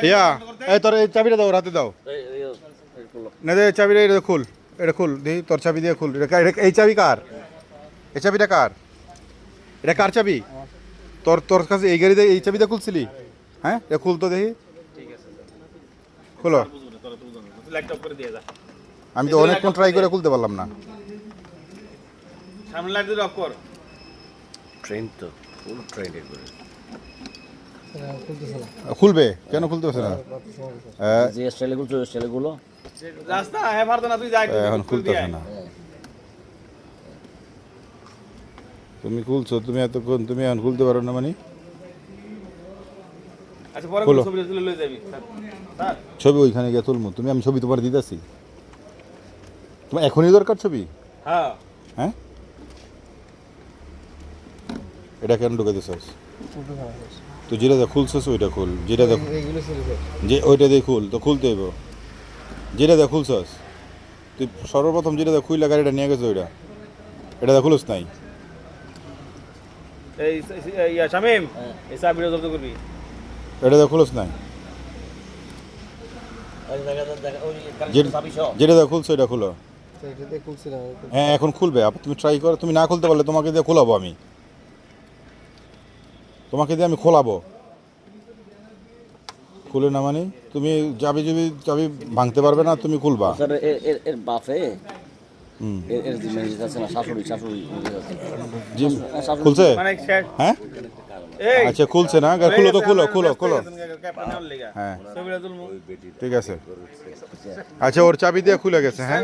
ইয়া এই তোর এই চাবিটা দাও রাতে দাও না দে চাবিটা এটা খুল দেখি তোর চাবি দিয়ে খুল এই চাবি কার এই চাবিটা কার এটা কার চাবি তোর তোর কাছে এই গাড়িতে এই চাবিটা খুলছিলি হ্যাঁ এটা খুল তো দেখি খুলো আমি তো অনেকক্ষণ ট্রাই করে খুলতে পারলাম না সামনে লাইট দিয়ে অফ কর ট্রেন তো ফুল ট্রেন একবারে খুলবে কেন খুলতে পারছে না যে স্টাইলগুলো রাস্তা হ্যাঁ পারতো না তুই যাই এখন খুলতেছে না তুমি খুলছো তুমি এতক্ষণ তুমি এখন খুলতে পারো না মানে আচ্ছা পরে খোলো। ছবি তুলে লয়ে যাবি স্যার ছবি ওইখানে গিয়ে তুলবো তুমি আমি ছবি তোমার দিতেছি তোমার এখনই দরকার ছবি হ্যাঁ হ্যাঁ এটা কেন ঢুকে দিছস তুই যেটা দেখ খুলছস ওইটা খুল যেটা দেখ যে ওইটা দিয়ে খুল তো খুলতে হইব যেটা দেখ খুলছস তুই সর্বপ্রথম যেটা দেখ খুইলা গাড়িটা নিয়ে গেছো ওইটা এটা দেখ খুলস নাই এই ইয়া শামিম এই চাবিটা জব্দ করবি এটা দেখ খুলস নাই যেটা দেখ খুলছো এটা খুলো হ্যাঁ এখন খুলবে আবার তুমি ট্রাই করো তুমি না খুলতে পারলে তোমাকে দিয়ে খোলাবো আমি তোমাকে দিয়ে আমি খোলাবো খুলে না মানে তুমি চাবি ভাঙতে পারবে না তুমি খুলবা স্যার এর বাপে হুম এর জিনিস আছে না শাশুড়ি জি খুলছে মানে শেষ হ্যাঁ এই আচ্ছা খুলছে না খুলো তো খুলো ক্যাপ্টেন নেওয়ার লেগা হ্যাঁ ছবিটা তুলমু ঠিক আছে আচ্ছা ওর চাবি দিয়ে খুলে গেছে হ্যাঁ